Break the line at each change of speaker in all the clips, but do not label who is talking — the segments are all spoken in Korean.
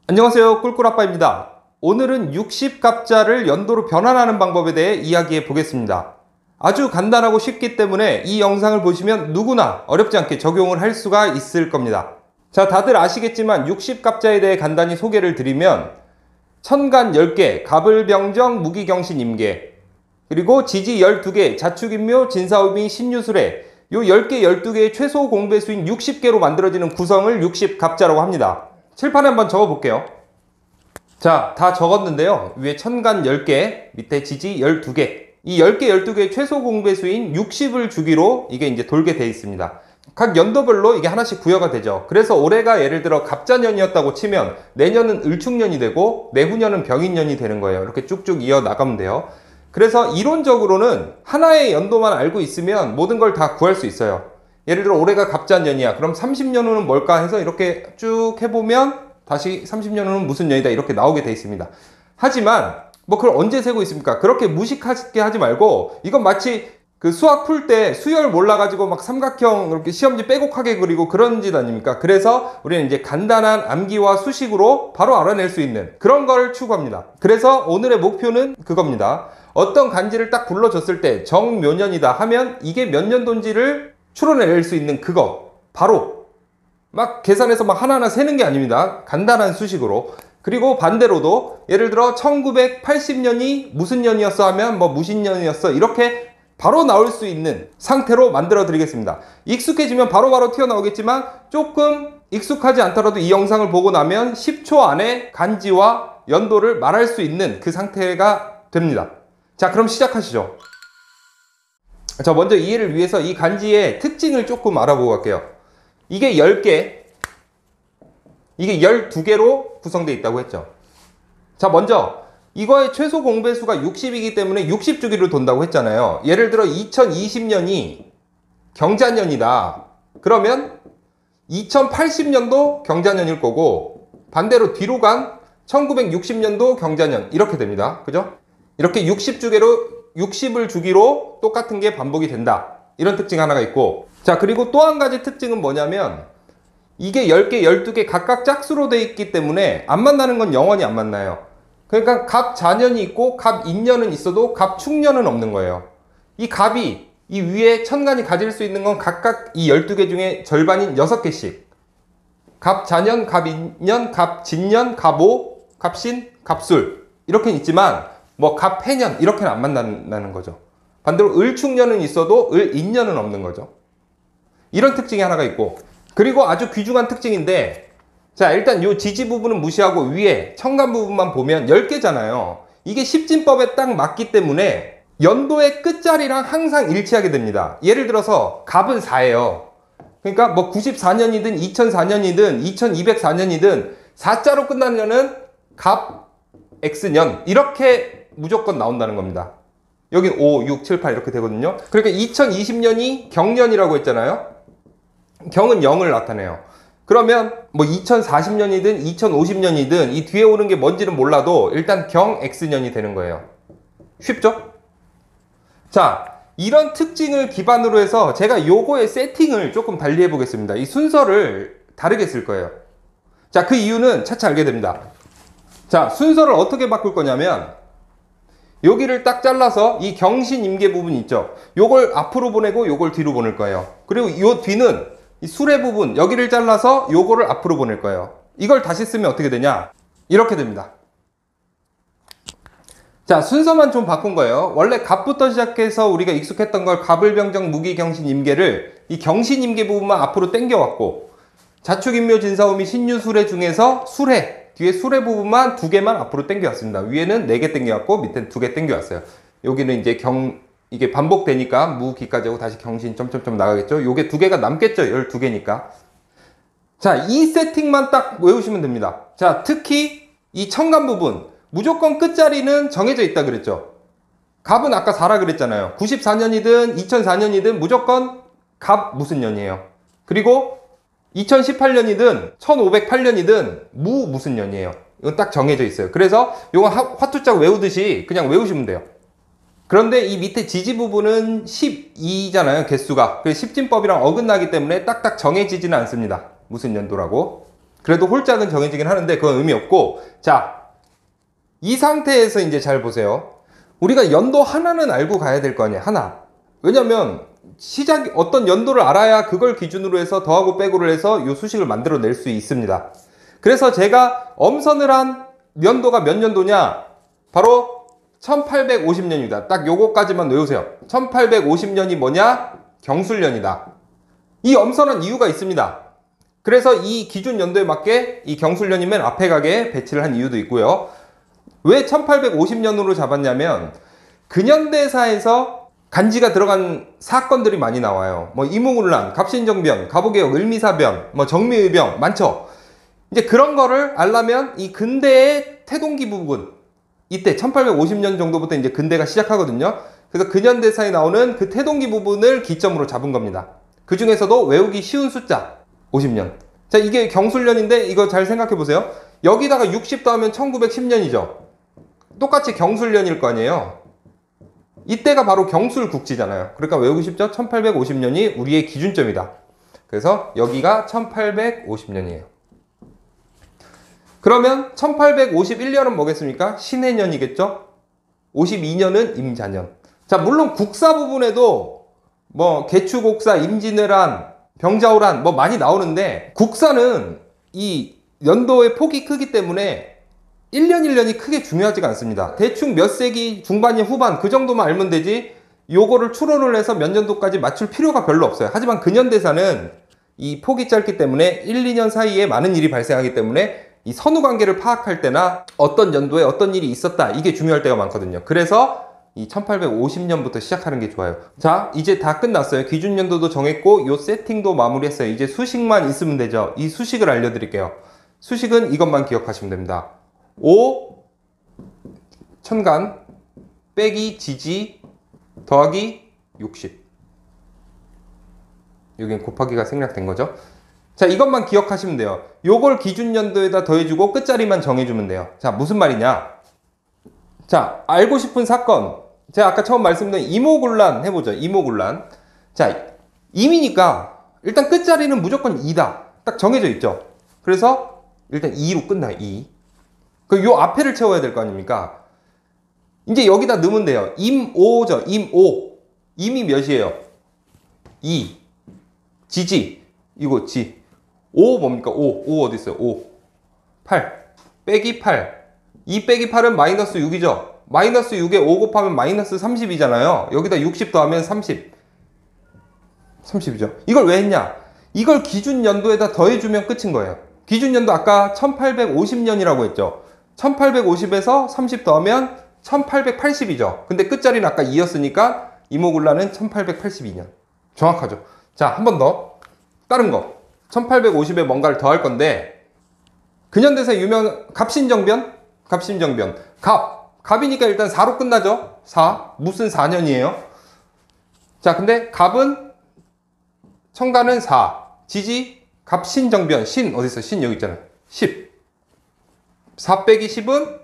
안녕하세요, 꿀꿀아빠입니다. 오늘은 60갑자를 연도로 변환하는 방법에 대해 이야기해 보겠습니다. 아주 간단하고 쉽기 때문에 이 영상을 보시면 누구나 어렵지 않게 적용을 할 수가 있을 겁니다. 자, 다들 아시겠지만 60갑자에 대해 간단히 소개를 드리면 천간 10개, 갑을병정, 무기경신, 임계, 그리고 지지 12개, 자축인묘, 진사오미, 신유술해, 요 10개, 12개의 최소 공배수인 60개로 만들어지는 구성을 60갑자라고 합니다. 칠판에 한번 적어볼게요. 자, 다 적었는데요. 위에 천간 10개, 밑에 지지 12개. 이 10개, 12개의 최소 공배수인 60을 주기로 이게 이제 돌게 되어 있습니다. 각 연도별로 이게 하나씩 부여가 되죠. 그래서 올해가 예를 들어 갑자년이었다고 치면 내년은 을축년이 되고 내후년은 병인년이 되는 거예요. 이렇게 쭉쭉 이어 나가면 돼요. 그래서 이론적으로는 하나의 연도만 알고 있으면 모든 걸 다 구할 수 있어요. 예를 들어 올해가 갑자년이야. 그럼 30년 후는 뭘까 해서 이렇게 쭉 해보면 다시 30년 후는 무슨 년이다 이렇게 나오게 돼 있습니다. 하지만 뭐 그걸 언제 세고 있습니까? 그렇게 무식하게 하지 말고 이건 마치 그 수학 풀 때 수열 몰라가지고 막 삼각형 이렇게 시험지 빼곡하게 그리고 그런 짓 아닙니까? 그래서 우리는 이제 간단한 암기와 수식으로 바로 알아낼 수 있는 그런 걸 추구합니다. 그래서 오늘의 목표는 그겁니다. 어떤 간지를 딱 불러줬을 때 정묘년이다 하면 이게 몇 년도인지를 추론해낼 수 있는 그거 바로 막 계산해서 막 하나하나 세는 게 아닙니다. 간단한 수식으로. 그리고 반대로도 예를 들어 1980년이 무슨 년이었어 하면 뭐 무신년이었어 이렇게 바로 나올 수 있는 상태로 만들어 드리겠습니다. 익숙해지면 바로바로 튀어나오겠지만 조금 익숙하지 않더라도 이 영상을 보고 나면 10초 안에 간지와 연도를 말할 수 있는 그 상태가 됩니다. 자, 그럼 시작하시죠. 자, 먼저 이해를 위해서 이 간지의 특징을 조금 알아보고 갈게요. 이게 10개, 이게 12개로 구성되어 있다고 했죠. 자, 먼저 이거의 최소 공배수가 60이기 때문에 60주기를 돈다고 했잖아요. 예를 들어 2020년이 경자년이다. 그러면 2080년도 경자년일 거고 반대로 뒤로 간 1960년도 경자년 이렇게 됩니다. 그죠? 이렇게 60을 주기로 똑같은 게 반복이 된다. 이런 특징 하나가 있고, 자, 그리고 또 한 가지 특징은 뭐냐면 이게 10개, 12개 각각 짝수로 되어 있기 때문에 안 만나는 건 영원히 안 만나요. 그러니까 갑자년이 있고 갑인년은 있어도 갑축년은 없는 거예요. 이 갑이 이 위에 천간이 가질 수 있는 건 각각 이 12개 중에 절반인 6개씩. 갑자년, 갑인년, 갑진년, 갑오, 갑신, 갑술 이렇게는 있지만 뭐 갑해년 이렇게는 안 만나는 거죠. 반대로 을축년은 있어도 을인년은 없는 거죠. 이런 특징이 하나가 있고, 그리고 아주 귀중한 특징인데, 자, 일단 요 지지 부분은 무시하고 위에 천간 부분만 보면 10개잖아요. 이게 십진법에 딱 맞기 때문에 연도의 끝자리랑 항상 일치하게 됩니다. 예를 들어서 갑은 4예요. 그러니까 뭐 94년이든 2004년이든 2204년이든 4자로 끝나면은 갑 X년 이렇게 무조건 나온다는 겁니다. 여긴 5, 6, 7, 8 이렇게 되거든요. 그러니까 2020년이 경년이라고 했잖아요. 경은 0을 나타내요. 그러면 뭐 2040년이든 2050년이든 이 뒤에 오는 게 뭔지는 몰라도 일단 경 X년이 되는 거예요. 쉽죠? 자, 이런 특징을 기반으로 해서 제가 요거의 세팅을 조금 달리 해보겠습니다. 이 순서를 다르게 쓸 거예요. 자, 그 이유는 차차 알게 됩니다. 자, 순서를 어떻게 바꿀 거냐면 여기를 딱 잘라서 이 경신 임계 부분 있죠. 요걸 앞으로 보내고 요걸 뒤로 보낼 거예요. 그리고 요 뒤는 이 수레 부분 여기를 잘라서 요거를 앞으로 보낼 거예요. 이걸 다시 쓰면 어떻게 되냐? 이렇게 됩니다. 자, 순서만 좀 바꾼 거예요. 원래 갑부터 시작해서 우리가 익숙했던 걸 갑을병정, 무기경신, 임계를 이 경신 임계 부분만 앞으로 당겨왔고, 자축인묘, 진사오미, 신유술해 중에서 술해 뒤에 술해 부분만 2개만 앞으로 당겨왔습니다. 위에는 4개 당겨왔고 밑에는 2개 당겨왔어요. 여기는 이제 이게 반복되니까 무기까지 하고 다시 경신 점점점 나가겠죠. 요게 2개가 남겠죠. 12개니까. 자, 이 세팅만 딱 외우시면 됩니다. 자, 특히 이 천간 부분 무조건 끝자리는 정해져 있다 그랬죠. 갑은 아까 4라 그랬잖아요. 94년이든 2004년이든 무조건 갑 무슨 년이에요. 그리고 2018년이든 1508년이든 무슨 년이에요. 이건 딱 정해져 있어요. 그래서 이거 화투짝 외우듯이 그냥 외우시면 돼요. 그런데 이 밑에 지지 부분은 12잖아요. 개수가. 그래서 십진법이랑 어긋나기 때문에 딱딱 정해지지는 않습니다. 무슨 연도라고. 그래도 홀짝은 정해지긴 하는데 그건 의미 없고, 자, 이 상태에서 이제 잘 보세요. 우리가 연도 하나는 알고 가야 될 거 아니에요. 하나. 왜냐면 어떤 연도를 알아야 그걸 기준으로 해서 더하고 빼고를 해서 이 수식을 만들어낼 수 있습니다. 그래서 제가 엄선을 한 연도가 몇 년도냐? 바로 1850년입니다. 딱 요거까지만 외우세요. 1850년이 뭐냐? 경술년이다. 이 엄선한 이유가 있습니다. 그래서 이 기준 연도에 맞게 이 경술년이 맨 앞에 가게 배치를 한 이유도 있고요. 왜 1850년으로 잡았냐면 근현대사에서 간지가 들어간 사건들이 많이 나와요. 뭐 이모군란, 갑신정변, 갑오개혁, 을미사변, 뭐 정미의병 많죠. 이제 그런 거를 알려면 이 근대의 태동기 부분, 이때 1850년 정도부터 이제 근대가 시작하거든요. 그래서 근현대사에 나오는 그 태동기 부분을 기점으로 잡은 겁니다. 그 중에서도 외우기 쉬운 숫자 50년. 자, 이게 경술년인데 이거 잘 생각해 보세요. 여기다가 60 더하면 1910년이죠. 똑같이 경술년일 거 아니에요. 이때가 바로 경술국지잖아요. 그러니까 외우기 쉽죠? 1850년이 우리의 기준점이다. 그래서 여기가 1850년이에요. 그러면 1851년은 뭐겠습니까? 신해년이겠죠? 52년은 임자년. 자, 물론 국사 부분에도 뭐 개추곡사, 임진왜란, 병자호란 뭐 많이 나오는데 국사는 이 연도의 폭이 크기 때문에 1년 1년이 크게 중요하지가 않습니다. 대충 몇 세기 중반이나 후반 그 정도만 알면 되지 요거를 추론을 해서 몇 년도까지 맞출 필요가 별로 없어요. 하지만 근현대사는 이 폭이 짧기 때문에 1, 2년 사이에 많은 일이 발생하기 때문에 이 선후관계를 파악할 때나 어떤 연도에 어떤 일이 있었다 이게 중요할 때가 많거든요. 그래서 이 1850년부터 시작하는 게 좋아요. 자, 이제 다 끝났어요. 기준연도도 정했고 요 세팅도 마무리했어요. 이제 수식만 있으면 되죠. 이 수식을 알려드릴게요. 수식은 이것만 기억하시면 됩니다. 5 천간 빼기 지지 더하기 60. 여긴 곱하기가 생략된 거죠. 자, 이것만 기억하시면 돼요. 요걸 기준연도에다 더해주고 끝자리만 정해주면 돼요. 자, 무슨 말이냐? 자, 알고 싶은 사건. 제가 아까 처음 말씀드린 이모군란 해보죠. 이모군란. 자, 임이니까 일단 끝자리는 무조건 2다. 딱 정해져 있죠. 그래서 일단 2로 끝나요. 2. 그 요 앞에를 채워야 될 거 아닙니까? 이제 여기다 넣으면 돼요. 임오죠. 임오. 임이 몇이에요? 2. 지지. 이거 지. 5 뭡니까? 5 어디 있어요? 5. 8. 빼기 8. 2 빼기 8은 마이너스 6이죠. 마이너스 6에 5 곱하면 마이너스 30이잖아요. 여기다 60 더하면 30. 30이죠. 이걸 왜 했냐? 이걸 기준연도에다 더해주면 끝인 거예요. 기준연도 아까 1850년이라고 했죠. 1850에서 30 더하면 1880이죠. 근데 끝자리는 아까 2였으니까 이모군란은 1882년. 정확하죠. 자, 한 번 더. 다른 거. 1850에 뭔가를 더할 건데 근현대사 유명 갑신정변? 갑신정변. 갑이니까 일단 4로 끝나죠. 4. 무슨 4년이에요? 자, 근데 갑은 천간은 4. 지지 갑신정변. 신 어디 있어? 신 여기 있잖아요. 10. 4 빼기 10은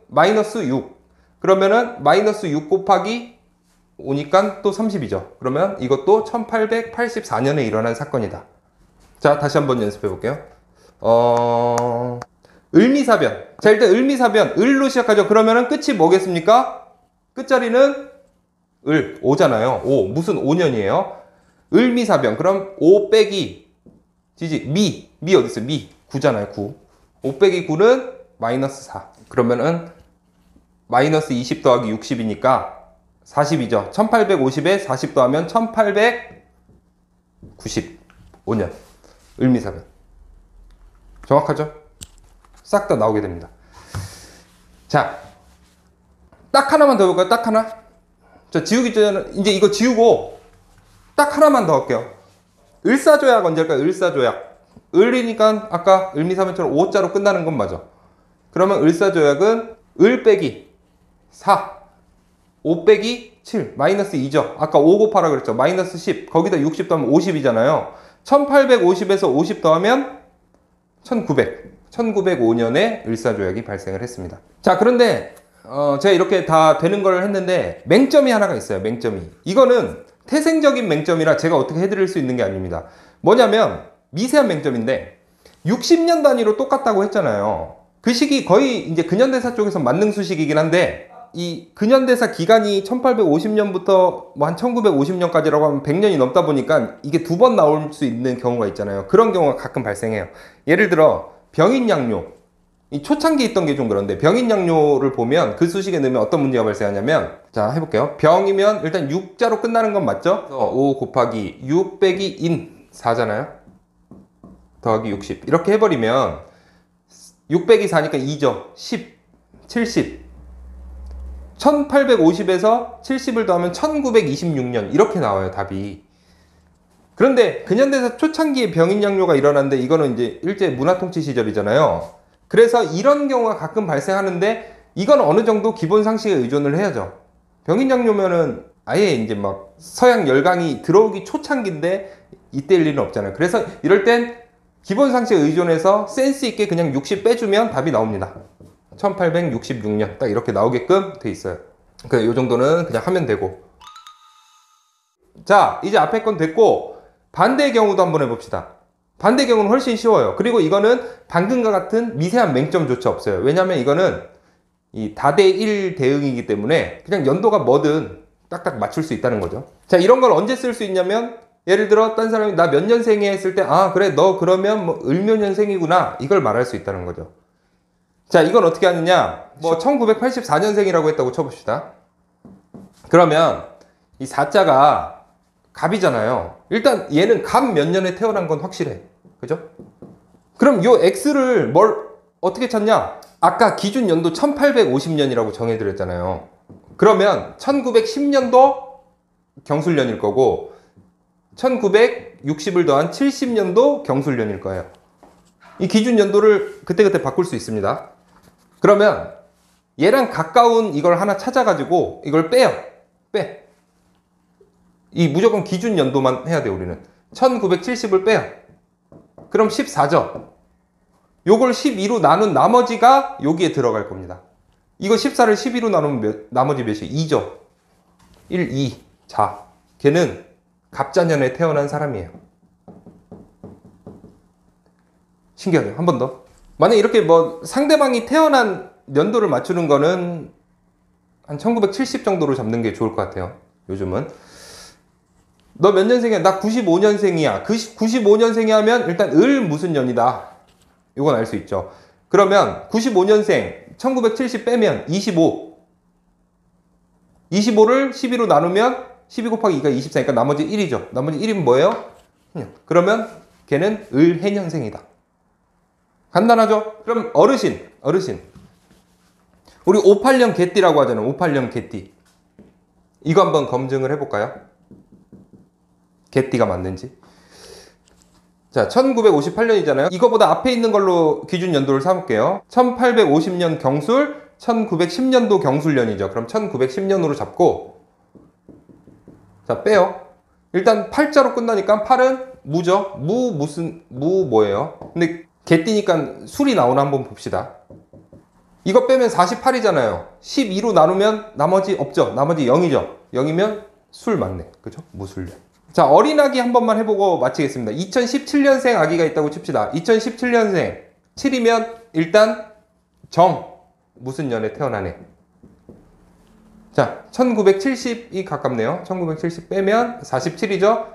마이너스 6. 그러면은 마이너스 6 곱하기 5니까 또 30이죠. 그러면 이것도 1884년에 일어난 사건이다. 자, 다시 한번 연습해 볼게요. 을미사변. 자, 일단 을미사변. 을로 시작하죠. 그러면은 끝이 뭐겠습니까? 끝자리는 을, 5잖아요. 5. 무슨 5년이에요? 을미사변. 그럼 5 빼기 지지. 미 어디 있어요? 미. 9잖아요. 9. 5 빼기 9는 마이너스 4. 그러면은 마이너스 20 더하기 60이니까 40이죠. 1850에 40 더하면 1895년. 을미사변. 정확하죠? 싹 다 나오게 됩니다. 자, 딱 하나만 더 해볼까요? 딱 하나? 자, 지우기 전에 이제 이거 지우고 딱 하나만 더 할게요. 을사조약 언제 할까요? 을사조약. 을이니까 아까 을미사변처럼 5자로 끝나는 건 맞아. 그러면 을사조약은 을 빼기 4, 5 빼기 7, 마이너스 2죠. 아까 5 곱하라 그랬죠. 마이너스 10, 거기다 60 더하면 50이잖아요. 1850에서 50 더하면 1905년에 을사조약이 발생을 했습니다. 자, 그런데 제가 이렇게 다 되는 걸 했는데 맹점이 하나가 있어요. 맹점이. 이거는 태생적인 맹점이라 제가 어떻게 해드릴 수 있는 게 아닙니다. 뭐냐면 미세한 맹점인데 60년 단위로 똑같다고 했잖아요. 그 시기 거의 이제 근현대사 쪽에서 만능 수식이긴 한데, 이 근현대사 기간이 1850년부터 뭐 한 1950년까지라고 하면 100년이 넘다 보니까 이게 두 번 나올 수 있는 경우가 있잖아요. 그런 경우가 가끔 발생해요. 예를 들어 병인양요, 이 초창기에 있던 게 좀 그런데, 병인양요를 보면 그 수식에 넣으면 어떤 문제가 발생하냐면, 자 해볼게요. 병이면 일단 6자로 끝나는 건 맞죠? 5 곱하기 6 빼기 인 4잖아요. 더하기 60 이렇게 해버리면 6 빼기 4니까 2죠. 10, 70, 1850에서 70을 더하면 1926년 이렇게 나와요, 답이. 그런데 근현대사 초창기에 병인양요가 일어났는데, 이거는 이제 일제 문화통치 시절이잖아요. 그래서 이런 경우가 가끔 발생하는데, 이건 어느 정도 기본 상식에 의존을 해야죠. 병인양요면은 아예 이제 막 서양 열강이 들어오기 초창기인데 이때일 일은 없잖아요. 그래서 이럴 땐 기본 상식에 의존해서 센스 있게 그냥 60 빼주면 답이 나옵니다. 1866년 딱 이렇게 나오게끔 돼 있어요. 그래, 요 정도는 그냥 하면 되고. 자, 이제 앞에 건 됐고, 반대의 경우도 한번 해봅시다. 반대 경우는 훨씬 쉬워요. 그리고 이거는 방금과 같은 미세한 맹점조차 없어요. 왜냐면 이거는 이 다대 1 대응이기 때문에 그냥 연도가 뭐든 딱딱 맞출 수 있다는 거죠. 자, 이런 걸 언제 쓸 수 있냐면, 예를 들어 딴 사람이 나 몇 년생이야 했을 때, 아 그래 너 그러면 뭐 을묘년생이구나, 이걸 말할 수 있다는 거죠. 자, 이건 어떻게 하느냐, 뭐 1984년생이라고 했다고 쳐봅시다. 그러면 이 4자가 갑이잖아요. 일단 얘는 갑 몇 년에 태어난 건 확실해. 그죠? 그럼 요 X를 뭘 어떻게 찾냐? 아까 기준 연도 1850년이라고 정해드렸잖아요. 그러면 1910년도 경술년일 거고, 1960을 더한 70년도 경술년일 거예요. 이 기준 연도를 그때그때 바꿀 수 있습니다. 그러면 얘랑 가까운 이걸 하나 찾아가지고 이걸 빼요. 빼. 이 무조건 기준 연도만 해야 돼, 우리는. 1970을 빼요. 그럼 14죠. 요걸 12로 나눈 나머지가 여기에 들어갈 겁니다. 이거 14를 12로 나누면 나머지 몇이? 2죠. 1, 2. 자, 걔는 갑자년에 태어난 사람이에요. 신기하죠? 한 번 더. 만약에 이렇게 뭐 상대방이 태어난 연도를 맞추는 거는 한 1970 정도로 잡는 게 좋을 것 같아요. 요즘은. 너 몇 년생이야? 나 95년생이야. 95년생이 하면 일단 을 무슨 년이다. 이건 알 수 있죠. 그러면 95년생 1970 빼면 25. 25를 12로 나누면 12 곱하기 2가 24니까 나머지 1이죠. 나머지 1이면 뭐예요? 그러면 걔는 을해년생이다. 간단하죠? 그럼 어르신. 우리 58년 개띠라고 하잖아요. 58년 개띠. 이거 한번 검증을 해볼까요? 개띠가 맞는지. 자, 1958년이잖아요. 이거보다 앞에 있는 걸로 기준 연도를 삼을게요. 1850년 경술, 1910년도 경술년이죠. 그럼 1910년으로 잡고, 자, 빼요. 일단 8자로 끝나니까 8은 무죠. 무 뭐예요? 근데 개띠니까 술이 나오나 한번 봅시다. 이거 빼면 48이잖아요. 12로 나누면 나머지 없죠. 나머지 0이죠. 0이면 술 맞네. 그죠? 무술년. 자, 어린아기 한 번만 해보고 마치겠습니다. 2017년생 아기가 있다고 칩시다. 2017년생 7이면 일단 무슨 년에 태어나네. 자, 1970이 가깝네요. 1970 빼면 47이죠.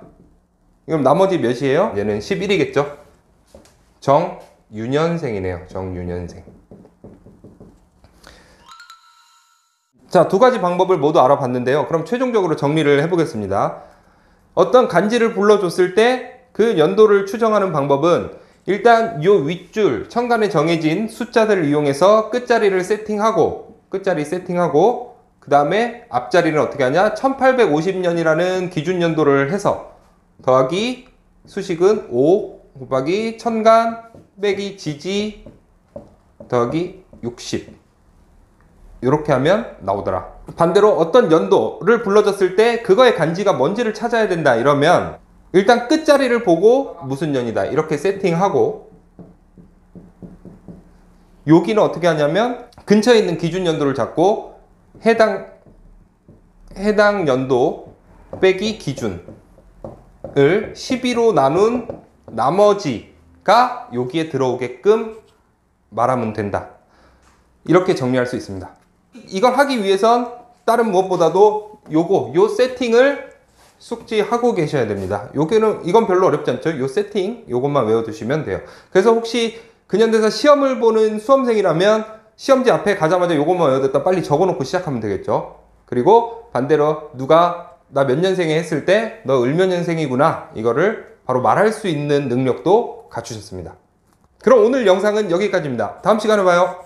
그럼 나머지 몇이에요? 얘는 11이겠죠. 정유년생이네요. 정유년생. 자, 두 가지 방법을 모두 알아봤는데요. 그럼 최종적으로 정리를 해보겠습니다. 어떤 간지를 불러줬을 때 그 연도를 추정하는 방법은, 일단 요 윗줄 천간에 정해진 숫자들을 이용해서 끝자리 세팅하고, 그 다음에 앞자리는 어떻게 하냐? 1850년이라는 기준 연도를 해서 더하기 수식은 5 곱하기 천간 빼기 지지 더하기 60, 이렇게 하면 나오더라. 반대로 어떤 연도를 불러줬을 때 그거의 간지가 뭔지를 찾아야 된다 이러면, 일단 끝자리를 보고 무슨 년이다 이렇게 세팅하고, 여기는 어떻게 하냐면 근처에 있는 기준 연도를 잡고 해당 연도 빼기 기준을 12로 나눈 나머지 가 여기에 들어오게끔 말하면 된다. 이렇게 정리할 수 있습니다. 이걸 하기 위해선 다른 무엇보다도 요 세팅을 숙지하고 계셔야 됩니다. 이건 별로 어렵지 않죠? 요 세팅, 요것만 외워두시면 돼요. 그래서 혹시 근현대사 시험을 보는 수험생이라면 시험지 앞에 가자마자 요것만 외워뒀다 빨리 적어놓고 시작하면 되겠죠. 그리고 반대로 누가 나 몇 년생에 했을 때 너 을몇 년생이구나 이거를 바로 말할 수 있는 능력도 갖추셨습니다. 그럼 오늘 영상은 여기까지입니다. 다음 시간에 봐요.